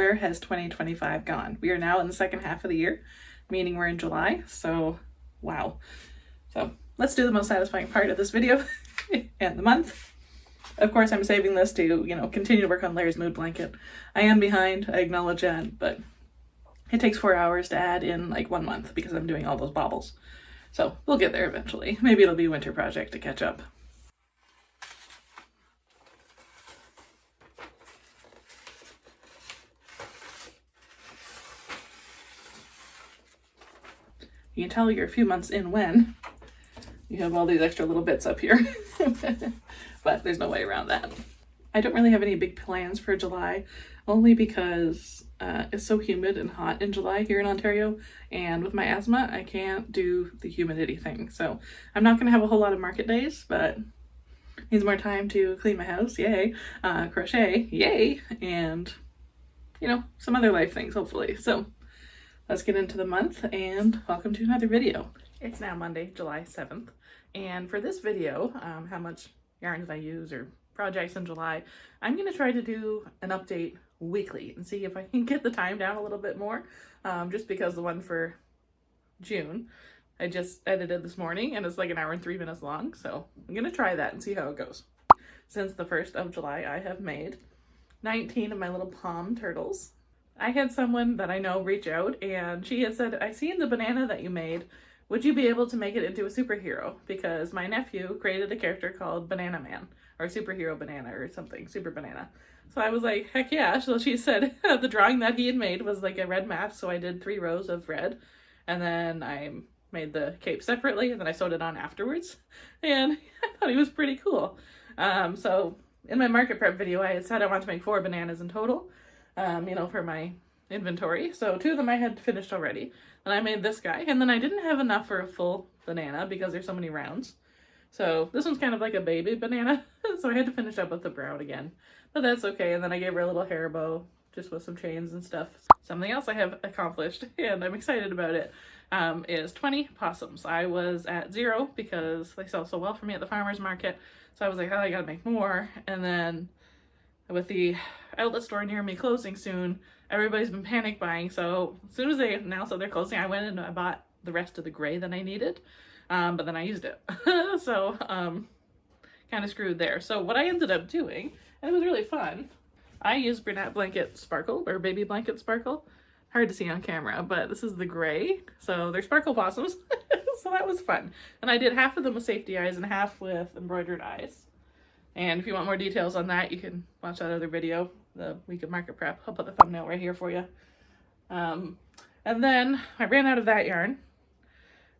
where has 2025 gone? We are now in the second half of the year, meaning we're in July, so wow. So let's do the most satisfying part of this video and the month. Of course, I'm saving this to, continue to work on Larry's mood blanket. I am behind, I acknowledge that, but it takes 4 hours to add in like 1 month because I'm doing all those baubles. So we'll get there eventually. Maybe it'll be a winter project to catch up. You can tell you're a few months in when you have all these extra little bits up here, but there's no way around that. I don't really have any big plans for July, only because it's so humid and hot in July here in Ontario, and with my asthma, I can't do the humidity thing. So I'm not going to have a whole lot of market days, but needs more time to clean my house, yay, crochet, yay, and, some other life things, hopefully. So let's get into the month, and welcome to another video. It's now Monday, July 7th, and for this video, how much yarn did I use or projects in July, I'm going to try to do an update weekly and see if I can get the time down a little bit more, just because the one for June I just edited this morning and it's like 1 hour and 3 minutes long, so I'm going to try that and see how it goes. Since the 1st of July, I have made 19 of my little palm turtles. I had someone that I know reach out and she had said, I seen the banana that you made. Would you be able to make it into a superhero? Because my nephew created a character called Banana Man, or Superhero Banana or something, Super Banana. So I was like, heck yeah. So she said the drawing that he had made was like a red mask. So I did 3 rows of red, and then I made the cape separately, and then I sewed it on afterwards. And I thought he was pretty cool. So in my market prep video, I had said I wanted to make 4 bananas in total, for my inventory. So 2 of them I had finished already. And I made this guy, and then I didn't have enough for a full banana because there's so many rounds. So this one's kind of like a baby banana, so I had to finish up with the brown again, but that's okay. And then I gave her a little hair bow just with some chains and stuff. Something else I have accomplished, and I'm excited about it, is 20 possums. I was at 0 because they sell so well for me at the farmer's market, so I was like, oh, I gotta make more. And then with the outlet store near me closing soon, everybody's been panic buying, so as soon as they announced that they're closing, I went and I bought the rest of the gray that I needed, but then I used it. So kind of screwed there. So what I ended up doing, and it was really fun, I used brunette blanket sparkle, or baby blanket sparkle. Hard to see on camera, but this is the gray, so they're sparkle possums. So that was fun. And I did half of them with safety eyes and half with embroidered eyes. And if you want more details on that, you can watch that other video, the week of market prep. I'll put the thumbnail right here for you. And then I ran out of that yarn,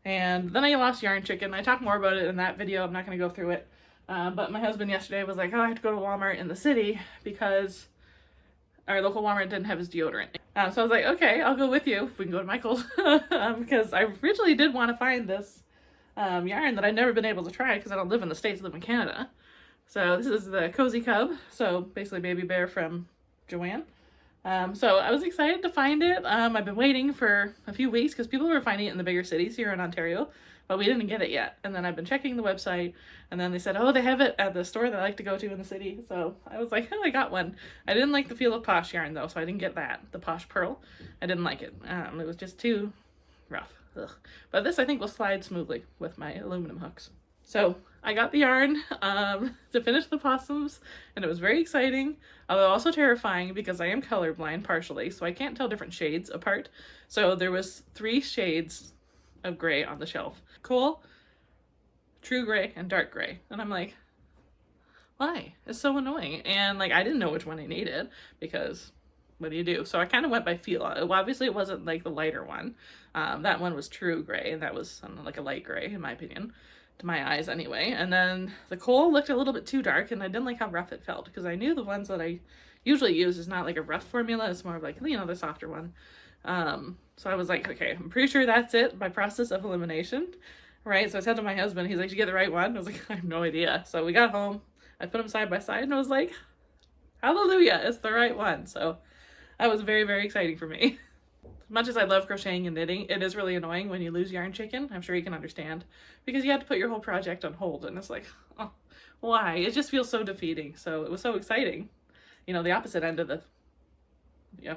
and then I lost yarn chicken. I talked more about it in that video. I'm not going to go through it. But my husband yesterday was like, oh, I have to go to Walmart in the city because our local Walmart didn't have his deodorant. So I was like, okay, I'll go with you if we can go to Michael's. Because I originally did want to find this yarn that I'd never been able to try because I don't live in the States, I live in Canada. So this is the Cozy Cub, so basically Baby Bear from Joanne. So I was excited to find it. I've been waiting for a few weeks because people were finding it in the bigger cities here in Ontario, but we didn't get it yet. And then I've been checking the website, and then they said, oh, they have it at the store that I like to go to in the city. So I was like, oh, I got one. I didn't like the feel of Posh yarn though, so I didn't get that. The Posh Pearl, I didn't like it. It was just too rough. Ugh. But this I think will slide smoothly with my aluminum hooks. So I got the yarn to finish the possums, and it was very exciting, although also terrifying because I am colorblind partially, so I can't tell different shades apart. So there was 3 shades of gray on the shelf: coal, true gray, and dark gray. And I'm like, why? It's so annoying. And like, I didn't know which one I needed because what do you do? So I kind of went by feel. Obviously it wasn't like the lighter one. That one was true gray, and that was like a light gray in my opinion. To my eyes anyway. And then the coal looked a little bit too dark, and I didn't like how rough it felt because I knew the ones that I usually use is not like a rough formula, it's more of like, the softer one. So I was like, okay, I'm pretty sure that's it by process of elimination, right? So I said to my husband, he's like, did you get the right one? I was like, I have no idea. So we got home, I put them side by side, and I was like, hallelujah, it's the right one. So that was very, very exciting for me. Much as I love crocheting and knitting, it is really annoying when you lose yarn chicken. I'm sure you can understand, because you have to put your whole project on hold, and it's like, oh, why? It just feels so defeating. So it was so exciting. The opposite end of the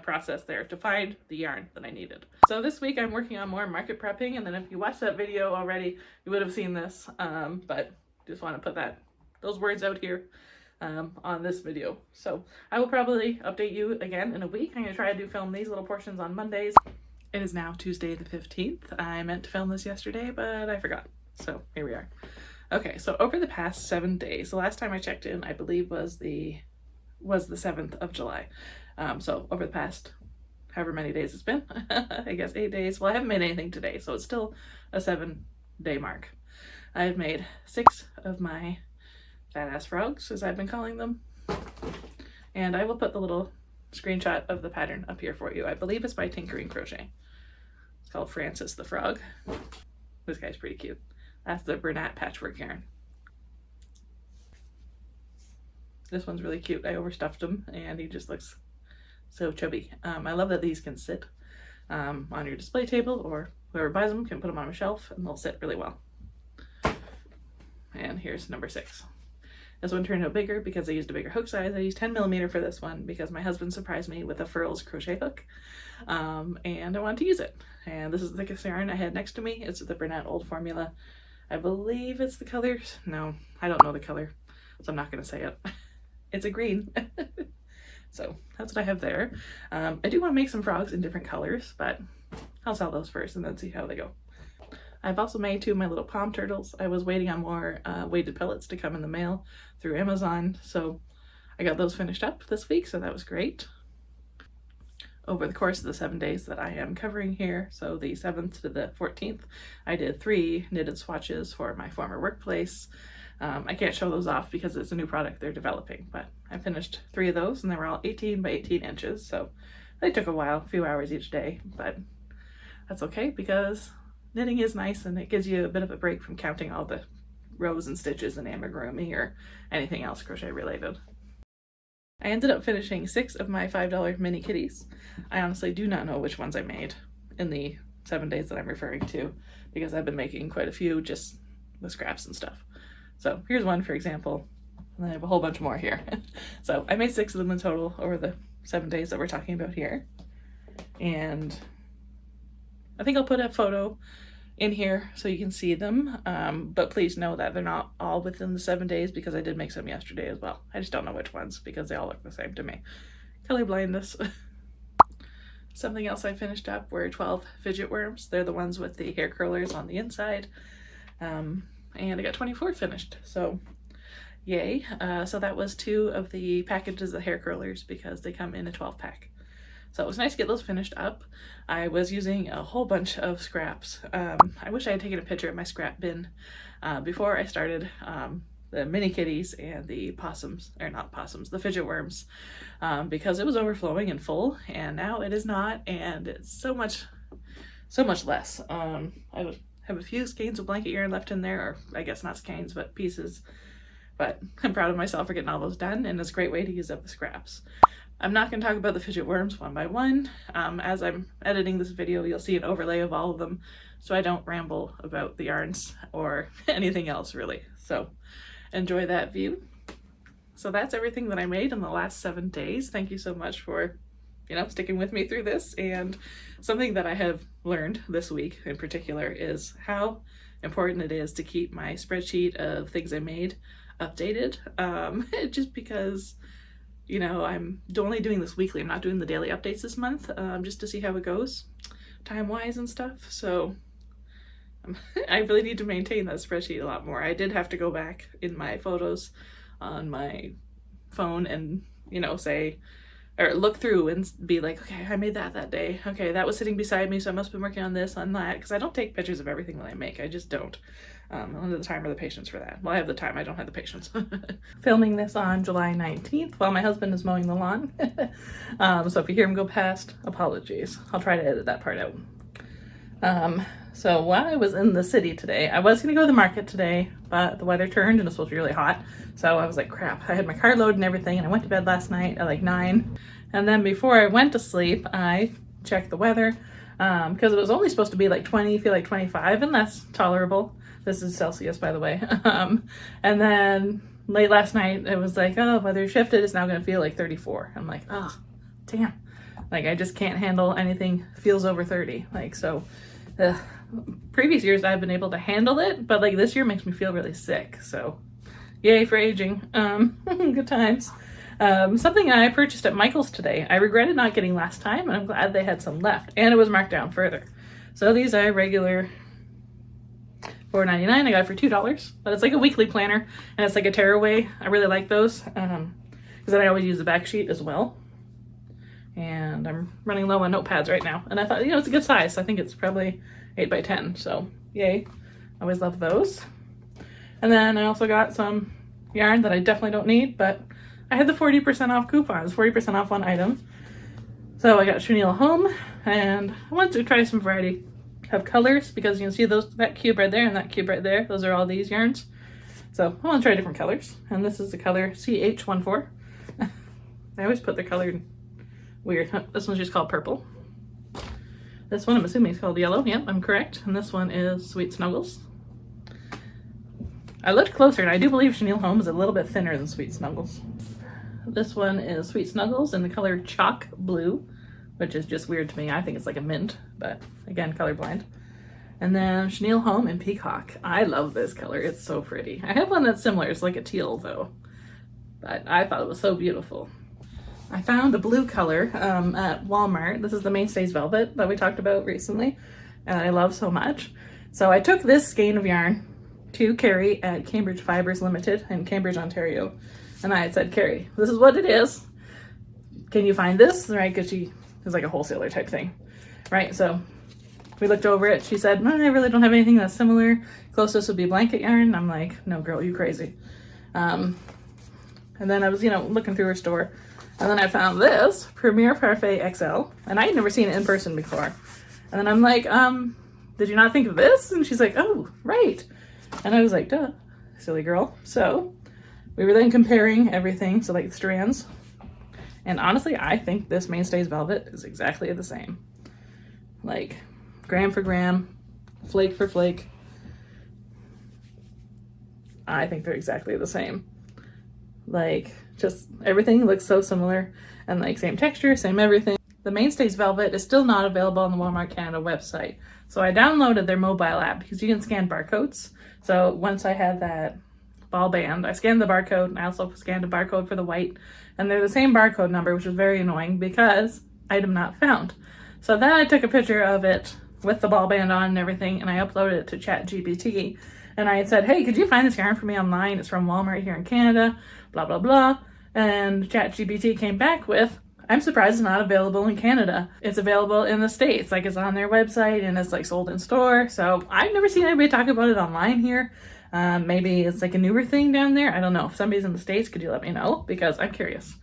process there to find the yarn that I needed. So this week I'm working on more market prepping, and then if you watched that video already, you would have seen this, but just want to put those words out here on this video. So I will probably update you again in a week. I'm going to try to film these little portions on Mondays. It is now Tuesday the 15th. I meant to film this yesterday, but I forgot. So here we are. Okay, so over the past 7 days, the last time I checked in, I believe was the 7th of July. So over the past however many days it's been, I guess 8 days. Well, I haven't made anything today, so it's still a 7-day mark. I've made 6 of my fat ass frogs, as I've been calling them. And I will put the little screenshot of the pattern up here for you. I believe it's by Tinkering Crochet. It's called Francis the Frog. This guy's pretty cute. That's the Bernat patchwork yarn. This one's really cute. I overstuffed him and he just looks so chubby. I love that these can sit on your display table, or whoever buys them can put them on a shelf and they'll sit really well. And here's number 6. This one turned out bigger because I used a bigger hook size. I used 10mm for this one because my husband surprised me with a Furls crochet hook, and I wanted to use it. And this is the thickest yarn I had next to me. It's the Bernat Old Formula. I believe it's the colors. No, I don't know the color, so I'm not going to say it. It's a green. So that's what I have there. I do want to make some frogs in different colors, but I'll sell those first and then see how they go. I've also made 2 of my little pom turtles. I was waiting on more weighted pellets to come in the mail through Amazon, so I got those finished up this week, so that was great. Over the course of the 7 days that I am covering here, so the 7th to the 14th, I did 3 knitted swatches for my former workplace. I can't show those off because it's a new product they're developing, but I finished 3 of those and they were all 18 by 18 inches, so they took a while, a few hours each day, but that's okay because knitting is nice and it gives you a bit of a break from counting all the rows and stitches in amigurumi or anything else crochet related. I ended up finishing 6 of my $5 mini kitties. I honestly do not know which ones I made in the 7 days that I'm referring to because I've been making quite a few just with scraps and stuff. So here's one, for example, and I have a whole bunch more here. So I made 6 of them in total over the 7 days that we're talking about here. And I think I'll put a photo in here so you can see them, but please know that they're not all within the 7 days because I did make some yesterday as well. I just don't know which ones because they all look the same to me. Color blindness. Something else I finished up were 12 fidget worms. They're the ones with the hair curlers on the inside, and I got 24 finished, so yay. So that was 2 of the packages of hair curlers because they come in a 12 pack. So it was nice to get those finished up. I was using a whole bunch of scraps. I wish I had taken a picture of my scrap bin before I started the mini kitties and the possums, or not possums, the fidget worms, because it was overflowing and full, and now it is not, and it's so much less. I would have a few skeins of blanket yarn left in there, or I guess not skeins, but pieces. But I'm proud of myself for getting all those done, and it's a great way to use up the scraps. I'm not going to talk about the fidget worms one by one. As I'm editing this video, you'll see an overlay of all of them, so I don't ramble about the yarns or anything else really. So enjoy that view. So that's everything that I made in the last 7 days. Thank you so much for, sticking with me through this. And something that I have learned this week in particular is how important it is to keep my spreadsheet of things I made updated, just because I'm only doing this weekly. I'm not doing the daily updates this month, just to see how it goes time-wise and stuff. So I really need to maintain that spreadsheet a lot more. I did have to go back in my photos on my phone and, say, or look through and be like, okay, I made that day. Okay, that was sitting beside me, so I must have been working on this, on that, because I don't take pictures of everything that I make. I just don't. I don't have the time or the patience for that. Well, I have the time, I don't have the patience. Filming this on July 19th while my husband is mowing the lawn. So if you hear him go past, apologies. I'll try to edit that part out. So while I was in the city today, I was going to go to the market today, but the weather turned and it was supposed to be really hot. So I was like, crap, I had my car load and everything, and I went to bed last night at like 9. And then before I went to sleep, I checked the weather, because it was only supposed to be like 20, feel like 25, and that's tolerable. This is Celsius, by the way. And then late last night, it was like, oh, weather shifted. It's now going to feel like 34. I'm like, oh, damn. Like, I just can't handle anything feels over 30. Like, so previous years I've been able to handle it, but like this year makes me feel really sick. So yay for aging. Good times. Something I purchased at Michael's today. I regretted not getting last time, and I'm glad they had some left, and it was marked down further. So these are regular $4.99. I got it for $2, but it's like a weekly planner, and it's like a tearaway. I really like those because then I always use the back sheet as well. And I'm running low on notepads right now, and I thought, you know, it's a good size. I think it's probably 8 by 10, so yay. Always love those. And then I also got some yarn that I definitely don't need, but I had the 40% off coupons, 40% off one item. So I got chenille home, and I wanted to try some variety of colors because you can see those, that cube right there and that cube right there. Those are all these yarns. So I want to try different colors, and this is the color CH14. I always put the color weird. This one's just called purple. This one I'm assuming is called yellow. Yep, I'm correct. And this one is Sweet Snuggles. I looked closer, and I do believe chenille home is a little bit thinner than Sweet Snuggles. This one is Sweet Snuggles in the color Chalk Blue, which is just weird to me. I think it's like a mint, but again, colorblind. And then chenille home in Peacock. I love this color. It's so pretty. I have one that's similar. It's like a teal though, but I thought it was so beautiful. I found a blue color at Walmart. This is the Mainstays Velvet that we talked about recently, and I love so much. So I took this skein of yarn to Carrie at Cambridge Fibers Limited in Cambridge, Ontario. And I had said, Carrie, this is what it is. Can you find this? Right, because she is like a wholesaler type thing. Right, so we looked over it. She said, I really don't have anything that's similar. Closest would be blanket yarn. I'm like, no girl, you crazy. And then I was, looking through her store. And then I found this, Premier Parfait XL. And I had never seen it in person before. And then I'm like, did you not think of this? And she's like, oh, right. And I was like, duh, silly girl. So we were then comparing everything, so like the strands. And honestly, I think this Mainstays Velvet is exactly the same. Like gram for gram, flake for flake. I think they're exactly the same. Like just everything looks so similar, and like same texture, same everything. The Mainstays Velvet is still not available on the Walmart Canada website. So I downloaded their mobile app because you can scan barcodes. So once I had that ball band, I scanned the barcode, and I also scanned a barcode for the white, and they're the same barcode number, which was very annoying because item not found. So then I took a picture of it with the ball band on and everything, and I uploaded it to ChatGPT, and I had said, hey, could you find this yarn for me online? It's from Walmart here in Canada, blah, blah, blah. And ChatGPT came back with, I'm surprised it's not available in Canada. It's available in the States, like it's on their website and it's like sold in store. So I've never seen anybody talk about it online here. Maybe it's like a newer thing down there. I don't know. If somebody's in the States, could you let me know? Because I'm curious.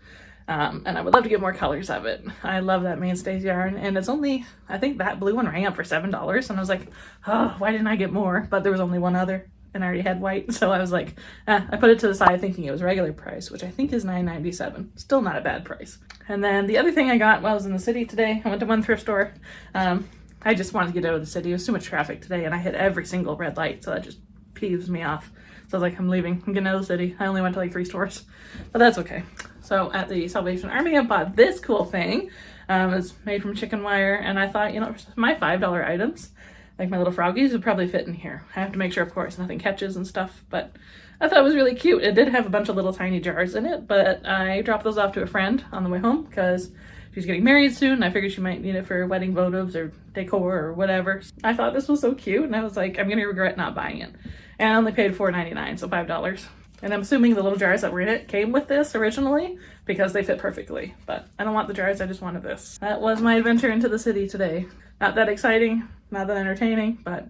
And I would love to get more colors of it. I love that Mainstays yarn. And it's only, I think that blue one rang up for $7. And I was like, oh, why didn't I get more? But there was only one other, and I already had white. So I was like, I put it to the side thinking it was regular price, which I think is $9.97. Still not a bad price. And then the other thing I got while I was in the city today, I went to one thrift store. I just wanted to get out of the city. There was too much traffic today, and I hit every single red light. So that just peeves me off. So I was like, I'm leaving. I'm getting out of the city. I only went to like 3 stores, but that's okay. So at the Salvation Army, I bought this cool thing. It's made from chicken wire, and I thought, my $5 items, like my little froggies, would probably fit in here. I have to make sure, of course, nothing catches and stuff, but I thought it was really cute. It did have a bunch of little tiny jars in it, but I dropped those off to a friend on the way home because she's getting married soon. I figured she might need it for wedding votives or decor or whatever. I thought this was so cute, and I was like, I'm gonna regret not buying it. And I only paid $4.99, so $5. And I'm assuming the little jars that were in it came with this originally because they fit perfectly. But I don't want the jars, I just wanted this. That was my adventure into the city today. Not that exciting, not that entertaining, but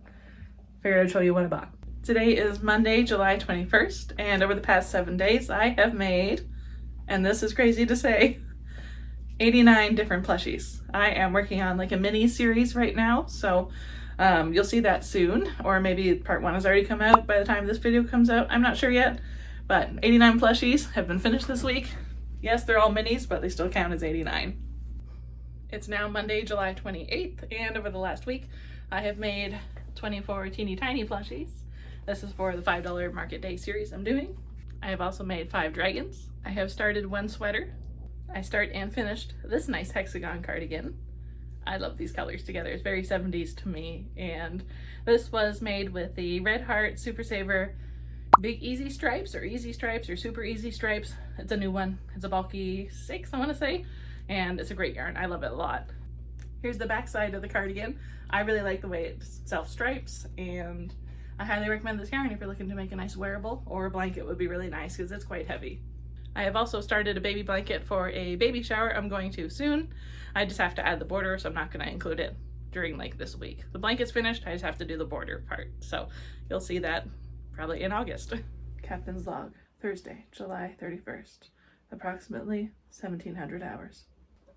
figured I'd show you what I bought. Today is Monday, July 21st, and over the past 7 days I have made, and this is crazy to say, 89 different plushies. I am working on like a mini series right now, so you'll see that soon, or maybe part 1 has already come out by the time this video comes out. I'm not sure yet, but 89 plushies have been finished this week. Yes, they're all minis, but they still count as 89. It's now Monday, July 28th, and over the last week I have made 24 teeny tiny plushies. This is for the $5 Market Day series I'm doing. I have also made 5 dragons. I have started 1 sweater. I start and finished this nice hexagon cardigan. I love these colors together. It's very 70s to me. And this was made with the Red Heart Super Saver Big Easy Stripes or Easy Stripes or Super Easy Stripes. It's a new one. It's a bulky 6, I want to say. And it's a great yarn. I love it a lot. Here's the back side of the cardigan. I really like the way it self-stripes, and I highly recommend this yarn if you're looking to make a nice wearable, or a blanket would be really nice because it's quite heavy. I have also started a baby blanket for a baby shower I'm going to soon. I just have to add the border, so I'm not going to include it during like this week. The blanket's finished, I just have to do the border part. So you'll see that probably in August. Captain's log, Thursday, July 31st, approximately 1700 hours.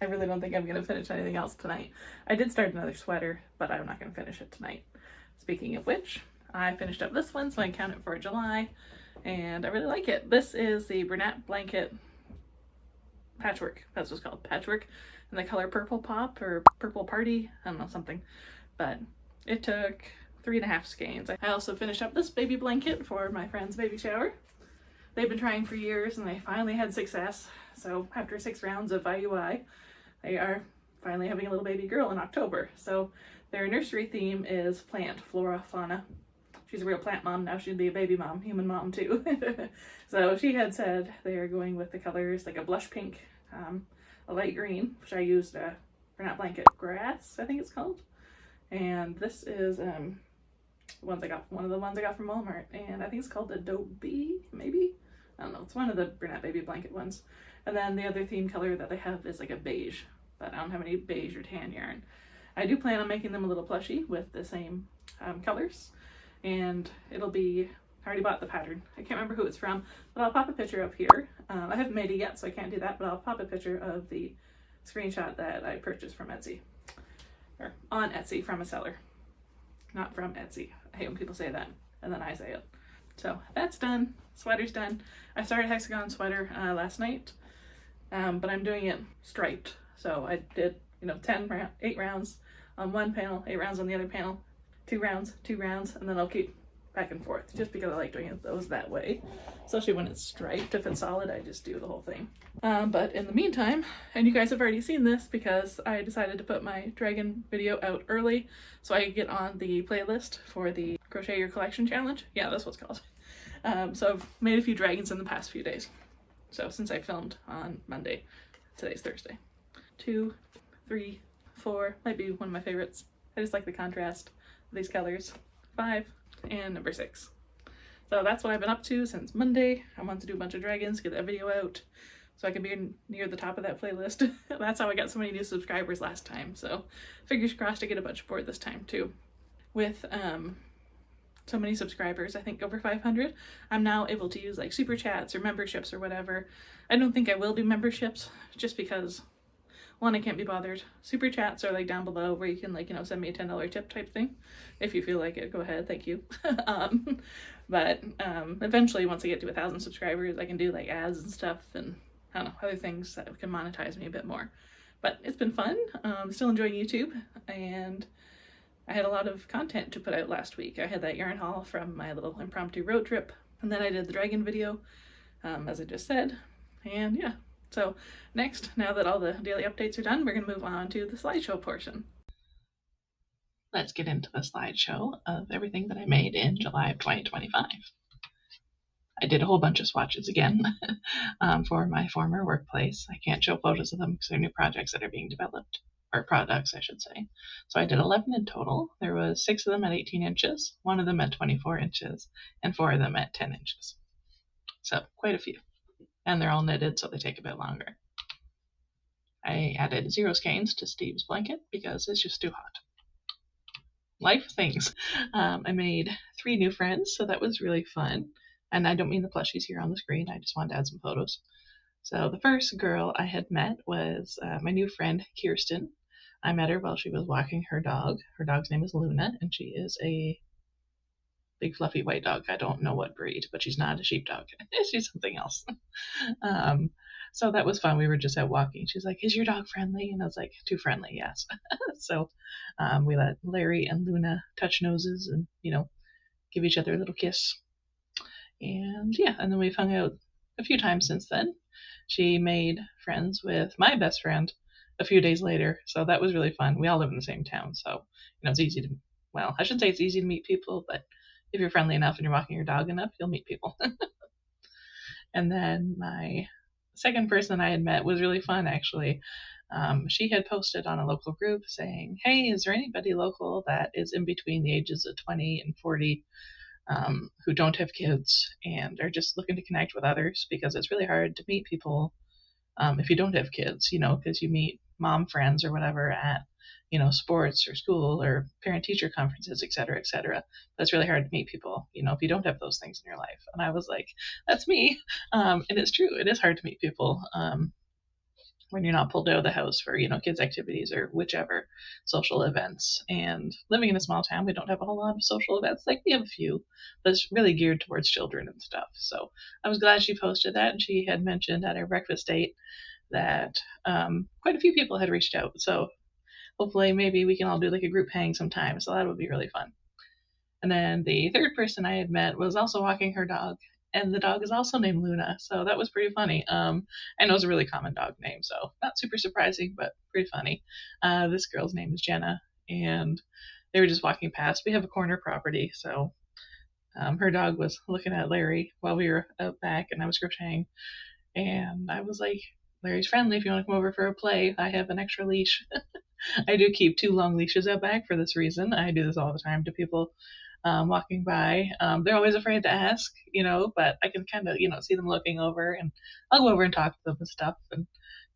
I really don't think I'm going to finish anything else tonight. I did start another sweater, but I'm not going to finish it tonight. Speaking of which, I finished up this one, so I can count it for July, and I really like it. This is the Bernat Blanket Patchwork. That's what it's called, Patchwork, in the color Purple Pop or Purple Party, I don't know, something. But it took 3.5 skeins. I also finished up this baby blanket for my friend's baby shower. They've been trying for years and they finally had success. So after 6 rounds of IUI, they are finally having a little baby girl in October. So their nursery theme is plant, flora, fauna. She's a real plant mom now. She'd be a baby mom, human mom too. So she had said they are going with the colors like a blush pink, a light green, which I used Bernat Blanket Grass, I think it's called. And this is one of the ones I got from Walmart, and I think it's called Adobe, maybe? I don't know, it's one of the Bernat baby blanket ones. And then the other theme color that they have is like a beige, but I don't have any beige or tan yarn. I do plan on making them a little plushie with the same colors, and it'll be, I already bought the pattern. I can't remember who it's from, but I'll pop a picture up here. I haven't made it yet, so I can't do that, but I'll pop a picture of the screenshot that I purchased from Etsy, or on Etsy from a seller, not from Etsy. I hate when people say that, and then I say it. So that's done. Sweater's done. I started hexagon sweater last night, but I'm doing it striped. So I did, 8 rounds on one panel, 8 rounds on the other panel, 2 rounds, and then I'll keep back and forth just because I like doing those that way. Especially when it's striped. If it's solid, I just do the whole thing. But in the meantime, and you guys have already seen this because I decided to put my dragon video out early so I could get on the playlist for the Crochet Your Collection Challenge. Yeah, that's what it's called. So I've made a few dragons in the past few days. So since I filmed on Monday, today's Thursday. 2, 3, 4, might be one of my favorites. I just like the contrast of these colors. 5, and number 6. So that's what I've been up to since Monday. I want to do a bunch of dragons, get that video out so I can be near the top of that playlist. That's how I got so many new subscribers last time. So fingers crossed to get a bunch more this time too. With so many subscribers, I think over 500, I'm now able to use like super chats or memberships or whatever. I don't think I will do memberships just because, one, I can't be bothered. Super chats are like down below where you can send me a $10 tip type thing. If you feel like it, go ahead, thank you. But eventually once I get to 1,000 subscribers, I can do like ads and stuff and I don't know, other things that can monetize me a bit more. But it's been fun. Still enjoying YouTube, and I had a lot of content to put out last week. I had that yarn haul from my little impromptu road trip, and then I did the dragon video, as I just said, and yeah. So next, now that all the daily updates are done, we're going to move on to the slideshow portion. Let's get into the slideshow of everything that I made in July of 2025. I did a whole bunch of swatches again for my former workplace. I can't show photos of them because they're new projects that are being developed, or products, I should say. So I did 11 in total. There was 6 of them at 18 inches, 1 of them at 24 inches, and 4 of them at 10 inches. So quite a few. And they're all knitted, so they take a bit longer. I added 0 skeins to Steve's blanket because it's just too hot. Life things. I made 3 new friends, so that was really fun. And I don't mean the plushies here on the screen, I just wanted to add some photos. So the first girl I had met was my new friend, Kirsten. I met her while she was walking her dog. Her dog's name is Luna, and she is a big fluffy white dog. I don't know what breed, but she's not a sheepdog. She's something else. So that was fun. We were just out walking. She's like, "Is your dog friendly?" And I was like, "Too friendly, yes." So we let Larry and Luna touch noses and, give each other a little kiss. And yeah, and then we've hung out a few times since then. She made friends with my best friend a few days later, so that was really fun. We all live in the same town, so it's easy to, well, I shouldn't say it's easy to meet people, but if you're friendly enough and you're walking your dog enough, you'll meet people. And then my second person I had met was really fun, actually. She had posted on a local group saying, hey, is there anybody local that is in between the ages of 20 and 40 who don't have kids and are just looking to connect with others, because it's really hard to meet people if you don't have kids, because you meet mom friends or whatever at, sports or school or parent teacher conferences, et cetera, et cetera. But it's really hard to meet people, if you don't have those things in your life. And I was like, that's me. And it's true. It is hard to meet people when you're not pulled out of the house for, kids' activities or whichever social events. And living in a small town, we don't have a whole lot of social events. Like, we have a few, but it's really geared towards children and stuff. So I was glad she posted that. And she had mentioned at our breakfast date that quite a few people had reached out. So hopefully maybe we can all do like a group hang sometime. So that would be really fun. And then the third person I had met was also walking her dog, and the dog is also named Luna. So that was pretty funny. I know it's a really common dog name, so not super surprising, but pretty funny. This girl's name is Jenna, and they were just walking past. We have a corner property, so her dog was looking at Larry while we were out back, and I was crocheting. And I was like, Larry's friendly if you want to come over for a play. I have an extra leash. I do keep 2 long leashes out back for this reason. I do this all the time to people walking by. They're always afraid to ask, but I can kind of, see them looking over, and I'll go over and talk to them and stuff and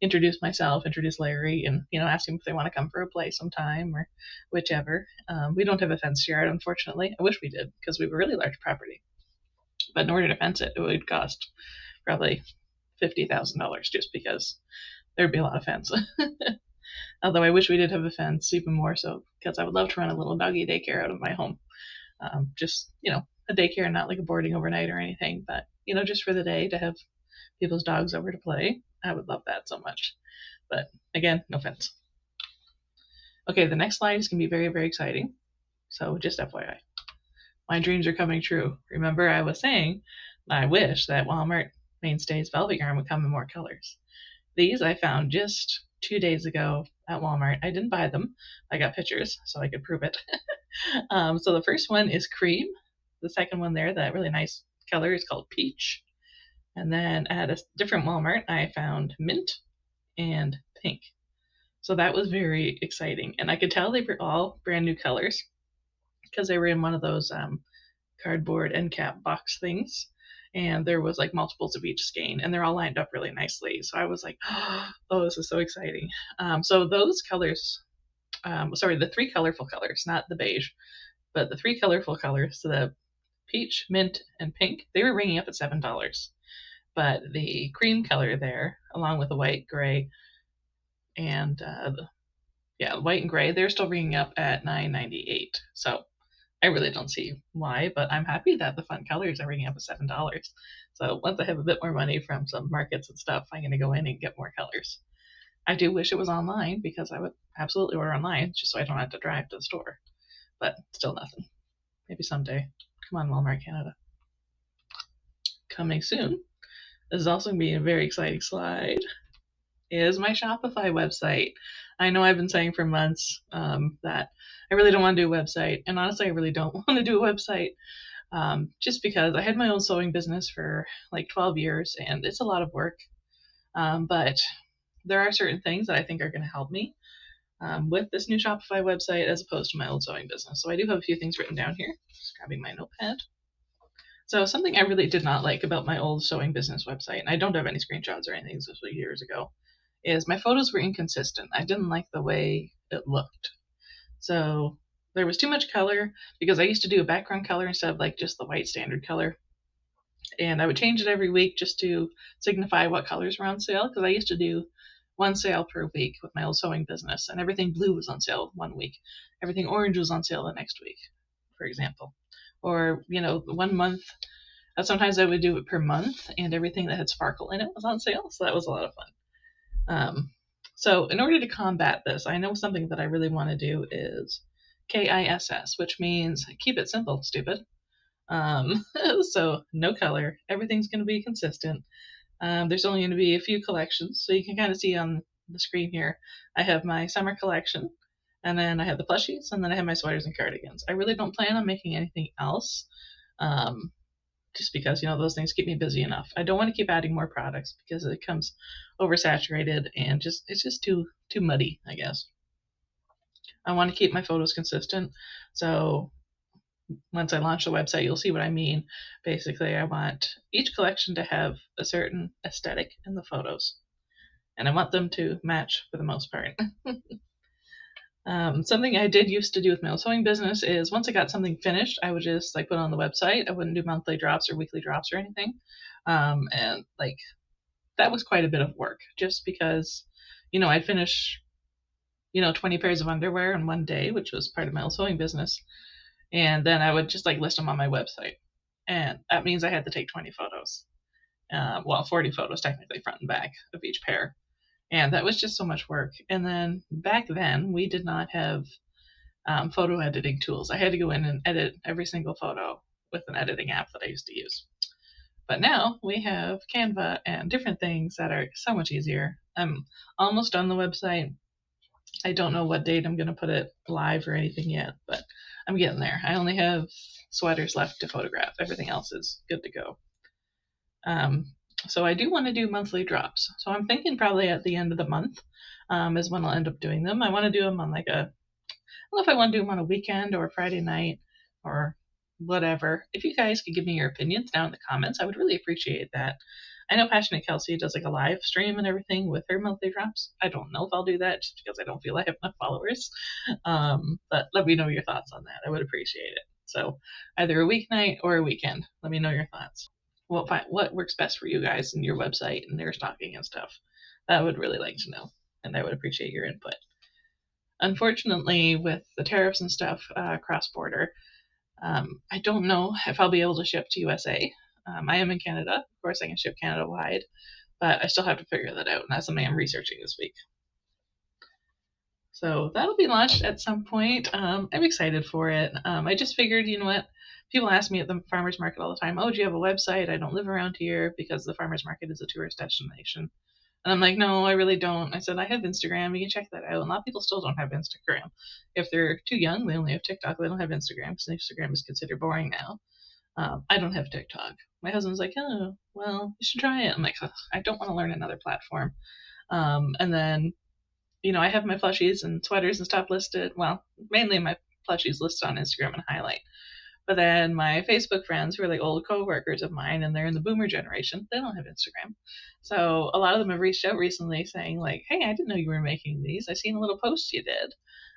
introduce myself, introduce Larry, and, ask them if they want to come for a play sometime or whichever. We don't have a fenced yard, unfortunately. I wish we did, because we have a really large property. But in order to fence it, it would cost probably $50,000 just because there'd be a lot of fence. Although I wish we did have a fence, even more so, because I would love to run a little doggy daycare out of my home. Just, a daycare, not like a boarding overnight or anything, but, just for the day to have people's dogs over to play. I would love that so much. But again, no fence. Okay, the next slide is going to be very, very exciting. So just FYI. My dreams are coming true. Remember, I was saying I wish that Walmart Mainstays Velvet Yarn would come in more colors. These I found just 2 days ago at Walmart. I didn't buy them. I got pictures so I could prove it. So the first one is cream. The second one there, that really nice color, is called peach. And then at a different Walmart, I found mint and pink. So that was very exciting. And I could tell they were all brand new colors because they were in one of those cardboard end cap box things. And there was like multiples of each skein, and they're all lined up really nicely. So I was like, oh, this is so exciting. So those colors, the 3 colorful colors, not the beige, but the 3 colorful colors, so the peach, mint, and pink, they were ringing up at $7. But the cream color there, along with the white, gray, and white and gray, they're still ringing up at $9.98. So I really don't see why, but I'm happy that the fun colors are ringing up at $7. So once I have a bit more money from some markets and stuff, I'm going to go in and get more colors. I do wish it was online, because I would absolutely order online just so I don't have to drive to the store. But still nothing. Maybe someday. Come on, Walmart Canada. Coming soon, this is also going to be a very exciting slide, is my Shopify website. I know I've been saying for months that I really don't want to do a website. And honestly, I really don't want to do a website just because I had my own sewing business for like 12 years and it's a lot of work. But there are certain things that I think are going to help me with this new Shopify website as opposed to my old sewing business. So I do have a few things written down here. Just grabbing my notepad. So something I really did not like about my old sewing business website, and I don't have any screenshots or anything, this was years ago, is my photos were inconsistent. I didn't like the way it looked. So there was too much color, because I used to do a background color instead of like just the white standard color. And I would change it every week just to signify what colors were on sale, because I used to do 1 sale per week with my old sewing business, and everything blue was on sale 1 week. Everything orange was on sale the next week, for example. Or, 1 month, sometimes I would do it per month, and everything that had sparkle in it was on sale, so that was a lot of fun. So in order to combat this, I know something that I really want to do is KISS, which means keep it simple, stupid. So no color. Everything's going to be consistent. There's only going to be a few collections, so you can kind of see on the screen here. I have my summer collection, and then I have the plushies, and then I have my sweaters and cardigans. I really don't plan on making anything else, just because, you know, those things keep me busy enough. I don't want to keep adding more products because it becomes oversaturated and it's just too muddy, I guess. I want to keep my photos consistent, so once I launch the website, you'll see what I mean. Basically, I want each collection to have a certain aesthetic in the photos, and I want them to match for the most part. Something I did used to do with my own sewing business is once I got something finished, I would just like put it on the website. I wouldn't do monthly drops or weekly drops or anything. And like that was quite a bit of work just because, you know, I'd finish, you know, 20 pairs of underwear in one day, which was part of my own sewing business. And then I would just like list them on my website. And that means I had to take 20 photos. 40 photos technically, front and back of each pair. And that was just so much work. And then back then, we did not have photo editing tools. I had to go in and edit every single photo with an editing app that I used to use. But now we have Canva and different things that are so much easier. I'm almost on the website. I don't know what date I'm going to put it live or anything yet, but I'm getting there. I only have sweaters left to photograph. Everything else is good to go. So I do want to do monthly drops. So I'm thinking probably at the end of the month is when I'll end up doing them. I want to do them on like I don't know if I want to do them on a weekend or a Friday night or whatever. If you guys could give me your opinions down in the comments, I would really appreciate that. I know Passionate Kelsey does like a live stream and everything with her monthly drops. I don't know if I'll do that just because I don't feel I have enough followers. But let me know your thoughts on that. I would appreciate it. So either a weeknight or a weekend. Let me know your thoughts. What works best for you guys and your website and their stocking and stuff. That I would really like to know, and I would appreciate your input. Unfortunately, with the tariffs and stuff cross-border, I don't know if I'll be able to ship to USA. I am in Canada. Of course, I can ship Canada-wide, but I still have to figure that out, and that's something I'm researching this week. So that'll be launched at some point. I'm excited for it. I just figured, you know what? People ask me at the farmer's market all the time, oh, do you have a website? I don't live around here because the farmer's market is a tourist destination. And I'm like, no, I really don't. I said, I have Instagram. You can check that out. And a lot of people still don't have Instagram. If they're too young, they only have TikTok. They don't have Instagram because Instagram is considered boring now. I don't have TikTok. My husband's like, oh, well, you should try it. I'm like, I don't want to learn another platform. And then, you know, I have my plushies and sweaters and stuff listed. Well, mainly my plushies listed on Instagram and highlight. But then my Facebook friends who are like old coworkers of mine and they're in the boomer generation, they don't have Instagram. So a lot of them have reached out recently saying like, hey, I didn't know you were making these. I seen a little post you did.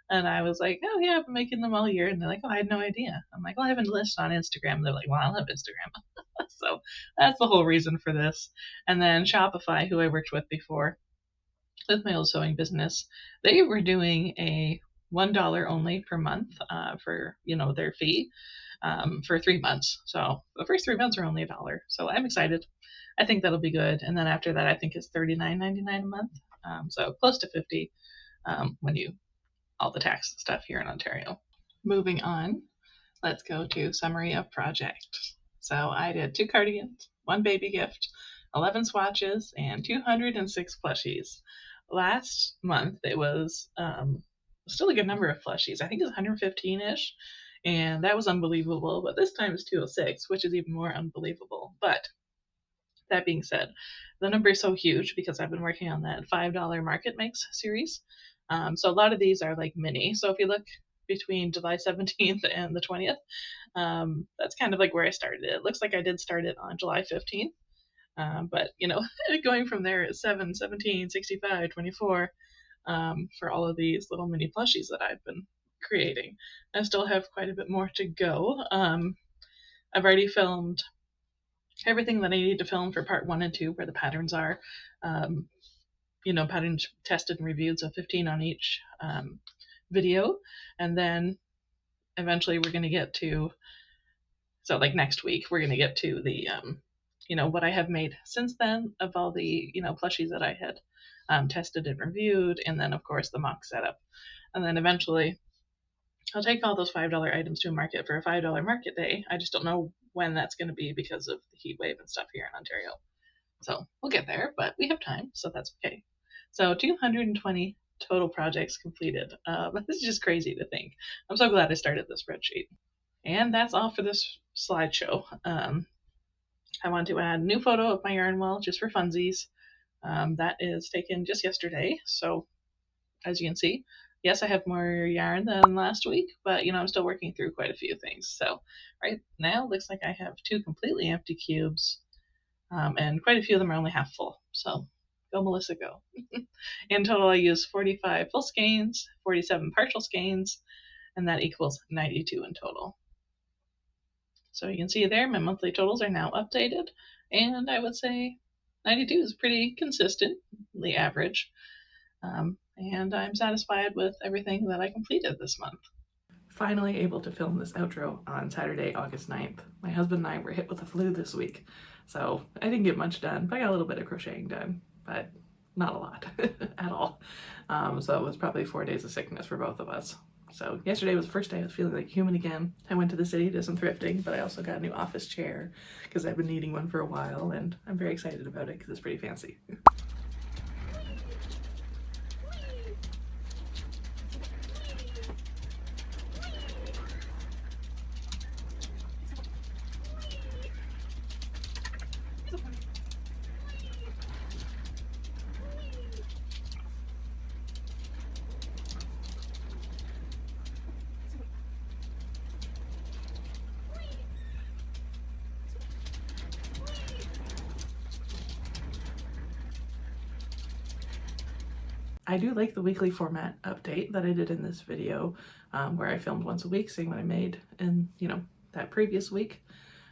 And I was like, oh yeah, I've been making them all year. And they're like, oh, I had no idea. I'm like, well, I have a list on Instagram. They're like, well, I don't have Instagram. So that's the whole reason for this. And then Shopify, who I worked with before with my old sewing business, they were doing a $1 only per month for, you know, their fee for 3 months. So the first 3 months are only $1. So I'm excited. I think that'll be good. And then after that, I think it's $39.99 a month. So close to 50 when you all the tax stuff here in Ontario. Moving on, let's go to summary of project. So I did 2 cardigans, 1 baby gift, 11 swatches, and 206 plushies. Last month it was still a good number of plushies. I think it was 115-ish, and that was unbelievable. But this time it's 206, which is even more unbelievable. But that being said, the number is so huge because I've been working on that $5 Market Makes series. So a lot of these are like mini. So if you look between July 17th and the 20th, that's kind of like where I started it. It looks like I did start it on July 15th. But, you know, going from there is 7, 17, 65, 24 for all of these little mini plushies that I've been creating. I still have quite a bit more to go. I've already filmed everything that I need to film for part 1 and 2 where the patterns are. You know, patterns tested and reviewed, so 15 on each video. And then eventually we're going to get to, so like next week, we're going to get to the, you know, what I have made since then of all the, you know, plushies that I had tested and reviewed. And then, of course, the mock setup. And then eventually I'll take all those $5 items to a market for a $5 market day. I just don't know when that's going to be because of the heat wave and stuff here in Ontario. So we'll get there, but we have time, so that's okay. So 220 total projects completed. This is just crazy to think. I'm so glad I started this spreadsheet. And that's all for this slideshow. I want to add a new photo of my yarn well just for funsies. That is taken just yesterday. So as you can see, yes, I have more yarn than last week, but I'm still working through quite a few things. So right now, looks like I have 2 completely empty cubes, and quite a few of them are only half full. So go, Melissa, go. In total, I used 45 full skeins, 47 partial skeins, and that equals 92 in total. So you can see there, my monthly totals are now updated, and I would say 92 is pretty consistently average. And I'm satisfied with everything that I completed this month. Finally able to film this outro on Saturday, August 9th. My husband and I were hit with the flu this week, so I didn't get much done, but I got a little bit of crocheting done, but not a lot at all. So it was probably 4 days of sickness for both of us. So yesterday was the first day I was feeling like human again. I went to the city, did some thrifting, but I also got a new office chair because I've been needing one for a while, and I'm very excited about it because it's pretty fancy. I do like the weekly format update that I did in this video, where I filmed once a week, seeing what I made in, that previous week.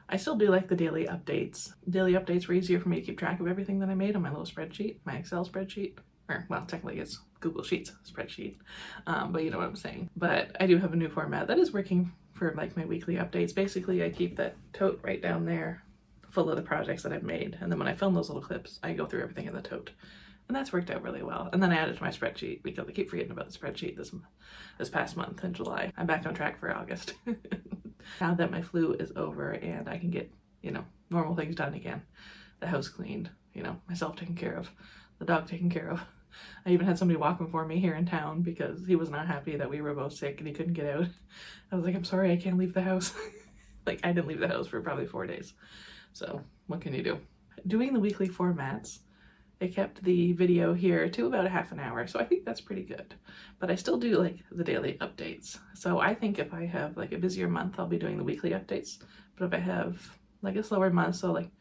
I still do like the daily updates. Daily updates were easier for me to keep track of everything that I made on my little spreadsheet, my Excel spreadsheet. Or, well, technically it's Google Sheets spreadsheet, but you know what I'm saying. But I do have a new format that is working for like my weekly updates. Basically, I keep that tote right down there full of the projects that I've made. And then when I film those little clips, I go through everything in the tote. And that's worked out really well. And then I added to my spreadsheet because I keep forgetting about the spreadsheet this past month in July. I'm back on track for August. Now that my flu is over and I can get, normal things done again. The house cleaned, myself taken care of, the dog taken care of. I even had somebody walking for me here in town because he was not happy that we were both sick and he couldn't get out. I was like, I'm sorry, I can't leave the house. Like, I didn't leave the house for probably 4 days. So what can you do? Doing the weekly formats, it kept the video here to about a half an hour, so I think that's pretty good. But I still do like the daily updates. So I think if I have like a busier month, I'll be doing the weekly updates. But if I have like a slower month, so like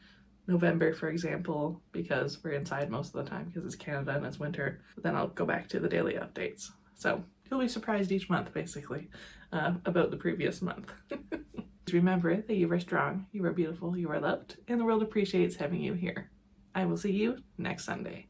November, for example, because we're inside most of the time because it's Canada and it's winter, then I'll go back to the daily updates. So you'll be surprised each month, basically, about the previous month. Remember that you are strong, you are beautiful, you are loved, and the world appreciates having you here. I will see you next Sunday.